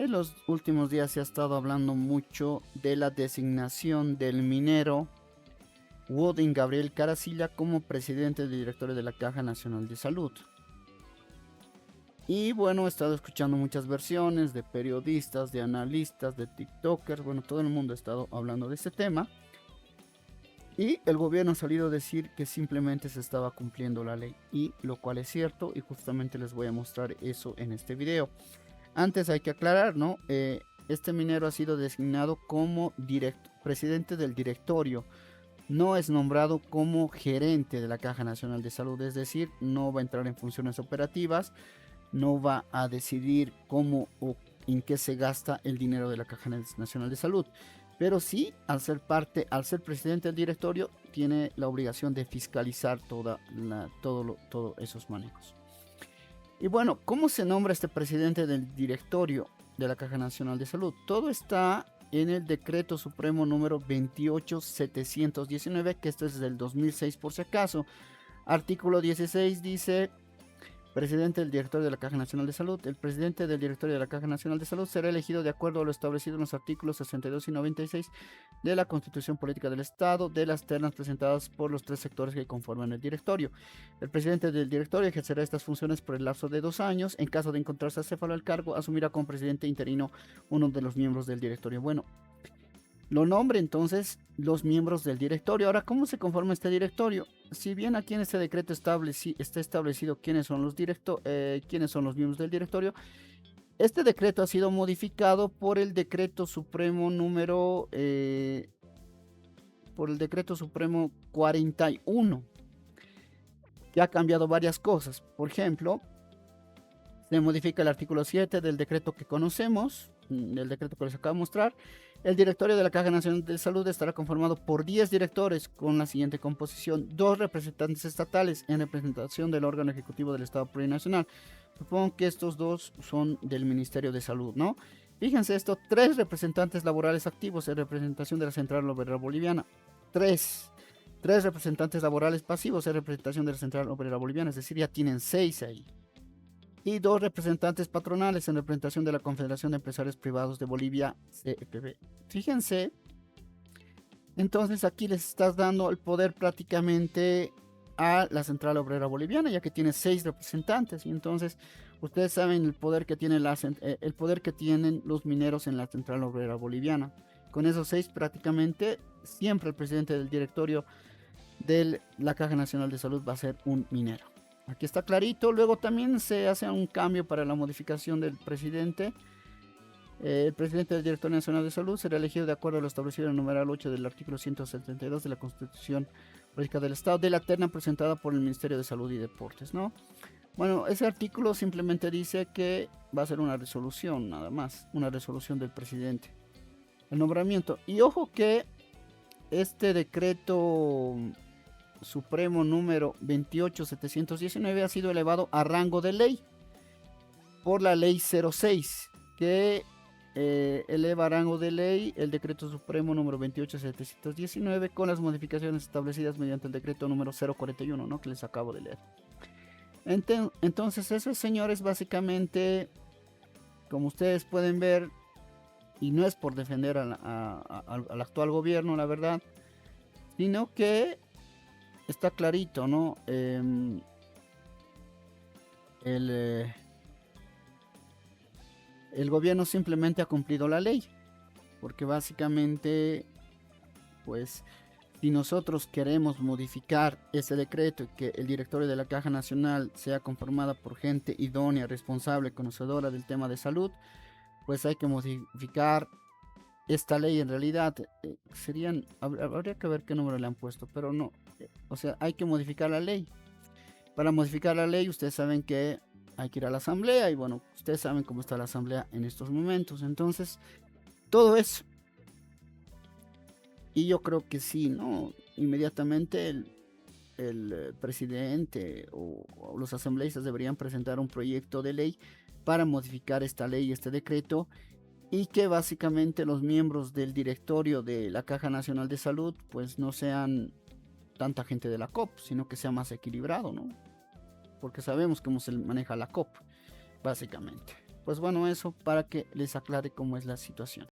En los últimos días se ha estado hablando mucho de la designación del minero Woodin Gabriel Caracilla como presidente del directorio de la Caja Nacional de Salud. Y bueno, he estado escuchando muchas versiones de periodistas, de analistas, de TikTokers, bueno, todo el mundo ha estado hablando de este tema. Y el gobierno ha salido a decir que simplemente se estaba cumpliendo la ley, y lo cual es cierto, y justamente les voy a mostrar eso en este video. Antes hay que aclarar, ¿no? Este minero ha sido designado como presidente del directorio, no es nombrado como gerente de la Caja Nacional de Salud, es decir, no va a entrar en funciones operativas, no va a decidir cómo o en qué se gasta el dinero de la Caja Nacional de Salud. Pero sí, al ser presidente del directorio, tiene la obligación de fiscalizar todos esos manejos. Y bueno, ¿cómo se nombra este presidente del directorio de la Caja Nacional de Salud? Todo está en el decreto supremo número 28719, que esto es del 2006 por si acaso. Artículo 16 dice: presidente del directorio de la Caja Nacional de Salud. El presidente del directorio de la Caja Nacional de Salud será elegido de acuerdo a lo establecido en los artículos 62 y 96 de la Constitución Política del Estado, de las ternas presentadas por los 3 sectores que conforman el directorio. El presidente del directorio ejercerá estas funciones por el lapso de 2 años. En caso de encontrarse acéfalo al cargo, asumirá como presidente interino uno de los miembros del directorio. Bueno, lo nombre entonces los miembros del directorio. Ahora, ¿cómo se conforma este directorio? Si bien aquí en este decreto está establecido quiénes son los miembros del directorio, este decreto ha sido modificado por el decreto supremo número por el decreto supremo 41, que ha cambiado varias cosas. Por ejemplo, se modifica el artículo 7 del decreto que conocemos, del decreto que les acabo de mostrar. El directorio de la Caja Nacional de Salud estará conformado por 10 directores con la siguiente composición: 2 representantes estatales en representación del órgano ejecutivo del Estado plurinacional. Supongo que estos 2 son del Ministerio de Salud, ¿no? Fíjense esto: 3 representantes laborales activos en representación de la Central Obrera Boliviana. 3 representantes laborales pasivos en representación de la Central Obrera Boliviana, es decir, ya tienen 6 ahí. Y 2 representantes patronales en representación de la Confederación de Empresarios Privados de Bolivia, CEPB. Fíjense, entonces aquí les estás dando el poder prácticamente a la Central Obrera Boliviana, ya que tiene 6 representantes. Y entonces ustedes saben el poder que tienen los mineros en la Central Obrera Boliviana. Con esos 6 prácticamente siempre el presidente del directorio de la Caja Nacional de Salud va a ser un minero. Aquí está clarito. Luego también se hace un cambio para la modificación del presidente. El presidente del Directorio Nacional de Salud será elegido de acuerdo a lo establecido en el numeral 8 del artículo 172 de la Constitución Política del Estado, de la terna presentada por el Ministerio de Salud y Deportes, ¿no? Bueno, ese artículo simplemente dice que va a ser una resolución, nada más, una resolución del presidente, el nombramiento. Y ojo que este decreto supremo número 28719 ha sido elevado a rango de ley por la ley 06, que eleva a rango de ley el decreto supremo número 28719 con las modificaciones establecidas mediante el decreto número 041, ¿no?, que les acabo de leer. Entonces esos señores básicamente, como ustedes pueden ver, y no es por defender al actual gobierno, la verdad, sino que está clarito, ¿no? El gobierno simplemente ha cumplido la ley, porque básicamente, pues, si nosotros queremos modificar ese decreto y que el directorio de la Caja Nacional sea conformada por gente idónea, responsable, conocedora del tema de salud, pues hay que modificar esta ley. En realidad habría que ver qué número le han puesto, pero no, o sea, hay que modificar la ley. Para modificar la ley, ustedes saben que hay que ir a la asamblea, y bueno, ustedes saben cómo está la asamblea en estos momentos. Entonces, todo eso. Y yo creo que sí, ¿no? Inmediatamente el presidente o los asambleístas deberían presentar un proyecto de ley para modificar esta ley, este decreto, y que básicamente los miembros del directorio de la Caja Nacional de Salud pues no sean tanta gente de la COP, sino que sea más equilibrado, ¿no? Porque sabemos cómo se maneja la COP, básicamente. pues bueno, eso para que les aclare cómo es la situación.